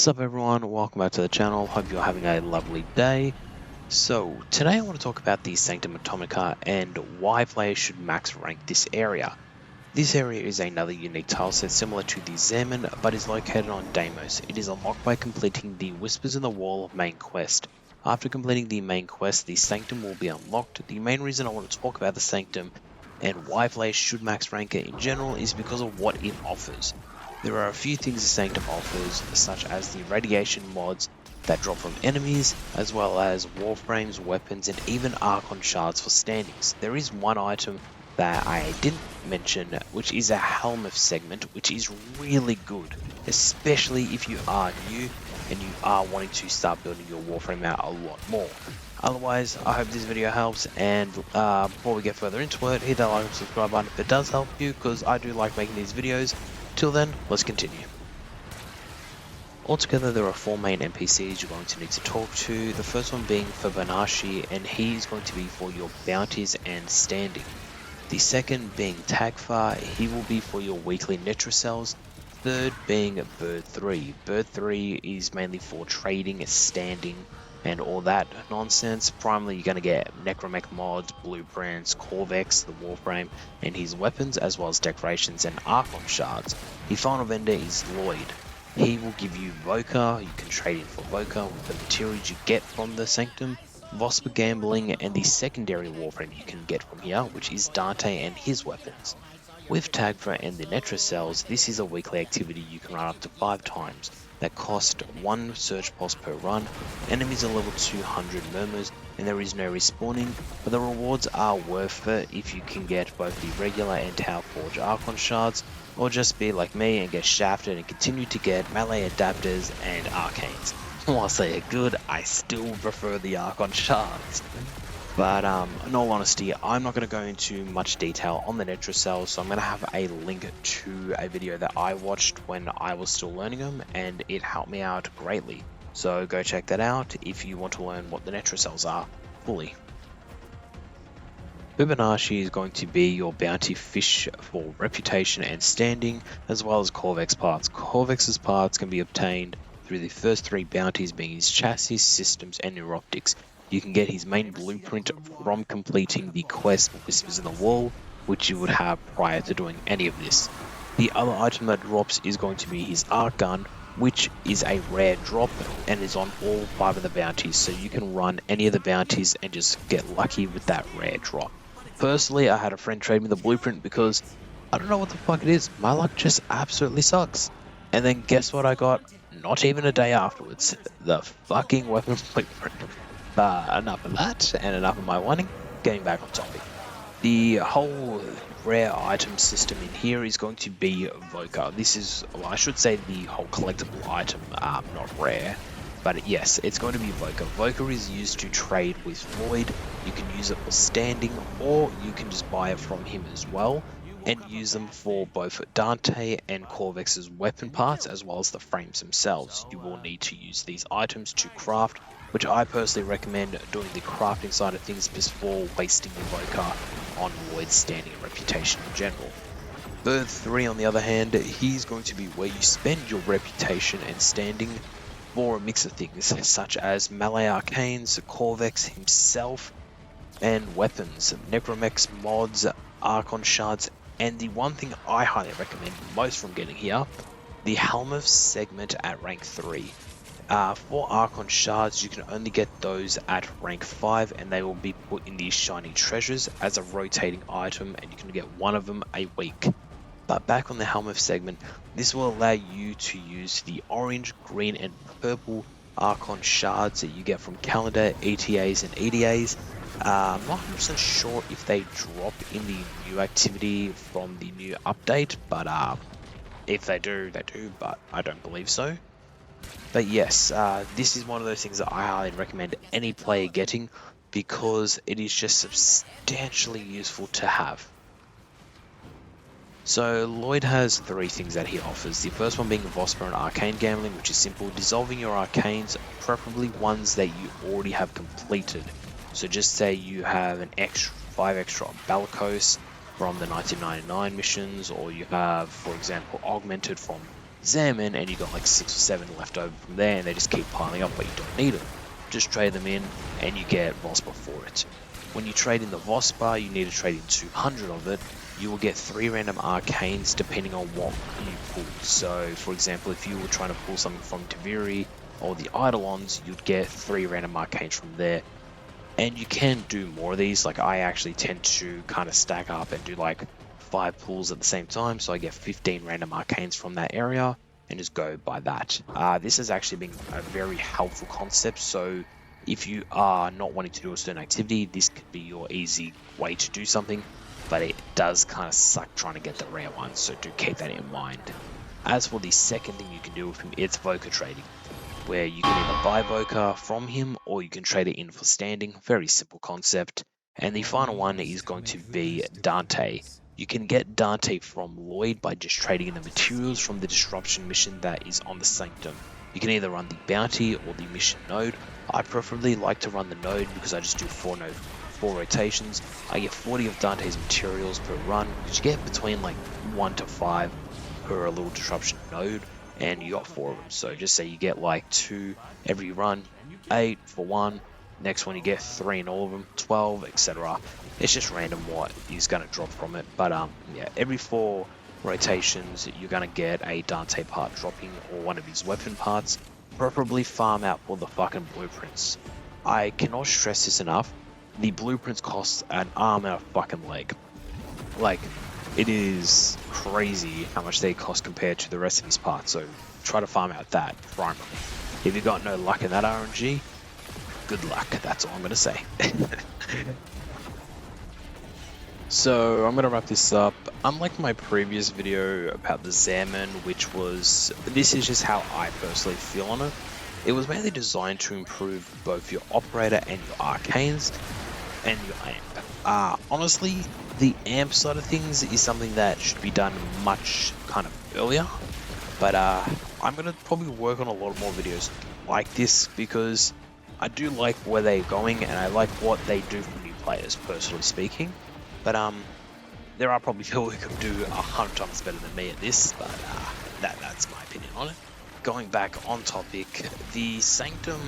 What's up everyone, welcome back to the channel, hope you're having a lovely day. So today I want to talk about the Sanctum Anatomica and why players should max rank this area. This area is another unique tileset similar to the Zeman, but is located on Deimos. It is unlocked by completing the Whispers in the Wall main quest. After completing the main quest, the Sanctum will be unlocked. The main reason I want to talk about the Sanctum and why players should max rank it in general is because of what it offers. There are a few things the Sanctum offers, such as the radiation mods that drop from enemies, as well as warframes, weapons, and even Archon shards for standings. There is one item that I didn't mention, which is a Helminth segment, which is really good, especially if you are new and you are wanting to start building your warframe out a lot more. Otherwise, I hope this video helps, and before we get further into it, hit that like and subscribe button if it does help you, because I do like making these videos. Till then, let's continue. Altogether, there are 4 main NPCs you're going to need to talk to, the first one being Fibonacci, and he is going to be for your bounties and standing. The second being Tagfar, he will be for your weekly Netracells. Third being Bird 3. Bird 3 is mainly for trading, standing, and all that nonsense. Primarily you're going to get Necromech mods, blueprints, Corvex, the Warframe, and his weapons, as well as decorations and Archon shards. The final vendor is Loid. He will give you Voca, you can trade in for Voca with the materials you get from the Sanctum, Vosper gambling, and the secondary Warframe you can get from here, which is Dante and his weapons. With Tagfar and the Netracells, this is a weekly activity you can run up to 5 times. That cost 1 search pulse per run, enemies are level 200 murmurs, and there is no respawning, but the rewards are worth it if you can get both the regular and Tower Forge Archon shards, or just be like me and get shafted and continue to get melee adapters and arcanes. Whilst they are good, I still prefer the Archon shards. But in all honesty, I'm not going to go into much detail on the Netracells, so I'm going to have a link to a video that I watched when I was still learning them, and it helped me out greatly. So go check that out if you want to learn what the Netracells are fully. Fibonacci is going to be your bounty fish for reputation and standing, as well as Corvex parts. Corvex's parts can be obtained through the first 3 bounties, being his chassis, systems, and neuroptics. You can get his main blueprint from completing the quest Whispers in the Wall, which you would have prior to doing any of this. The other item that drops is going to be his arc gun, which is a rare drop and is on all 5 of the bounties, so you can run any of the bounties and just get lucky with that rare drop. Personally, I had a friend trade me the blueprint because I don't know what the fuck it is, my luck just absolutely sucks. And then guess what I got? Not even a day afterwards, the fucking weapon blueprint. Enough of that, and enough of my whining, getting back on topic. The whole rare item system in here is going to be Voca. This is, well, I should say the whole collectible item, not rare, but yes, it's going to be Voca. Voca is used to trade with Loid. You can use it for standing, or you can just buy it from him as well, and use them for both Dante and Corvex's weapon parts, as well as the frames themselves. You will need to use these items to craft, which I personally recommend doing the crafting side of things before wasting your Voca on Loid's standing and reputation in general. Bird 3, on the other hand, he's going to be where you spend your reputation and standing for a mix of things, such as melee arcanes, Corvex himself, and weapons, Necromechs mods, Archon shards, and the one thing I highly recommend most from getting here, the Helminth segment at rank 3. For Archon shards, you can only get those at rank 5, and they will be put in these shiny treasures as a rotating item, and you can get 1 of them a week. But back on the Helminth segment, this will allow you to use the orange, green, and purple Archon shards that you get from calendar, ETAs, and EDAs. I'm not 100% sure if they drop in the new activity from the new update, but if they do, they do, but I don't believe so. But yes, this is one of those things that I highly recommend any player getting, because it is just substantially useful to have. So Loid has 3 things that he offers. The first one being Vosper and Arcane Gambling, which is simple, dissolving your arcanes, preferably ones that you already have completed. So just say you have an 5 extra Bellicose from the 1999 missions, or you have, for example, Augmented from Salmon, and you got like 6 or 7 left over from there, and they just keep piling up, but you don't need them. Just trade them in, and you get Vospa for it. When you trade in the Vospa, you need to trade in 200 of it. You will get 3 random arcanes depending on what you pull. So, for example, if you were trying to pull something from Taviri or the Eidolons, you'd get 3 random arcanes from there. And you can do more of these. Like, I actually tend to kind of stack up and do like 5 pulls at the same time, so I get 15 random arcanes from that area and just go by that. This has actually been a very helpful concept, so if you are not wanting to do a certain activity, this could be your easy way to do something, but it does kind of suck trying to get the rare ones, so do keep that in mind. As for the second thing you can do with him, it's Voca trading, where you can either buy Voca from him or you can trade it in for standing. Very simple concept. And the final one is going to be Dante. You can get Dante from Loid by just trading in the materials from the disruption mission that is on the Sanctum. You can either run the bounty or the mission node. I preferably like to run the node because I just do 4 rotations. I get 40 of Dante's materials per run, which you get between like 1 to 5 per little disruption node, and you got 4 of them. So just say you get like 2 every run, 8 for 1. Next one you get 3 in all of them, 12, etc. It's just random what is going to drop from it. But yeah, every 4 rotations you're going to get a Dante part dropping or one of his weapon parts. Preferably farm out for the fucking blueprints. I cannot stress this enough. The blueprints cost an arm and a fucking leg. Like, it is crazy how much they cost compared to the rest of his parts. So try to farm out that primarily. If you got no luck in that RNG, good luck. That's all I'm gonna say. So I'm gonna wrap this up. Unlike my previous video about the Zaman, which was, this is just how I personally feel on it. It was mainly designed to improve both your operator and your arcanes and your amp. Honestly, the amp side of things is something that should be done much kind of earlier. But I'm gonna probably work on a lot more videos like this because I do like where they're going and I like what they do for new players, personally speaking. But there are probably people who can do 100 times better than me at this, but that's my opinion on it. Going back on topic, the Sanctum,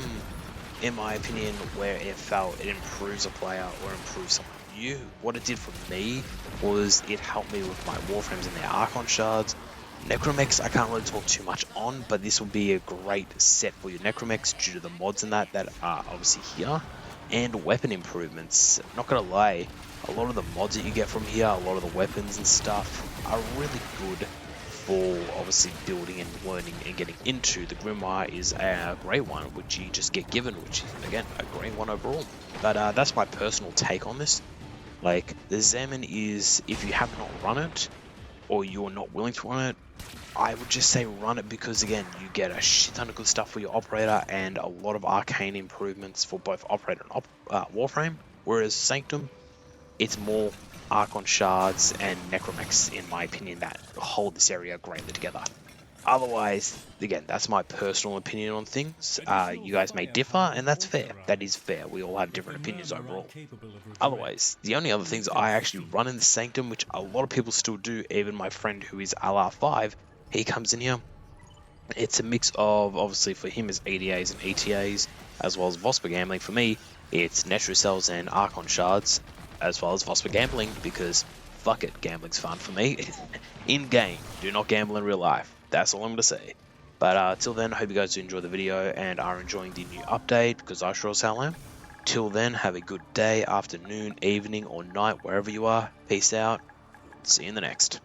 in my opinion, where it felt it improves a player or improves someone new, what it did for me was it helped me with my Warframes and their Archon shards. Necromechs I can't really talk too much on, but this will be a great set for your Necromechs due to the mods and that are obviously here. And weapon improvements. Not gonna lie, a lot of the mods that you get from here, a lot of the weapons and stuff are really good for obviously building and learning and getting into. The Grimoire is a great one, which you just get given, which is, again, a great one overall. But that's my personal take on this. Like, the Zaman is, if you have not run it, or you're not willing to run it, I would just say run it because, again, you get a shit ton of good stuff for your operator and a lot of arcane improvements for both operator and Warframe. Whereas Sanctum, it's more Archon shards and Necromechs, in my opinion, that hold this area greatly together. Otherwise, again, that's my personal opinion on things. You guys may differ, and that's fair. That is fair. We all have different opinions overall. Otherwise, the only other things I actually run in the Sanctum, which a lot of people still do, even my friend who is LR5, he comes in here. It's a mix of, obviously for him, is EDAs and ETAs, as well as Vospa gambling. For me, it's Netracells and Archon shards, as well as Vospa gambling, because fuck it, gambling's fun for me. In game, do not gamble in real life. That's all I'm going to say. But till then, I hope you guys do enjoy the video and are enjoying the new update, because I sure as hell am. Till then, have a good day, afternoon, evening, or night, wherever you are. Peace out. See you in the next.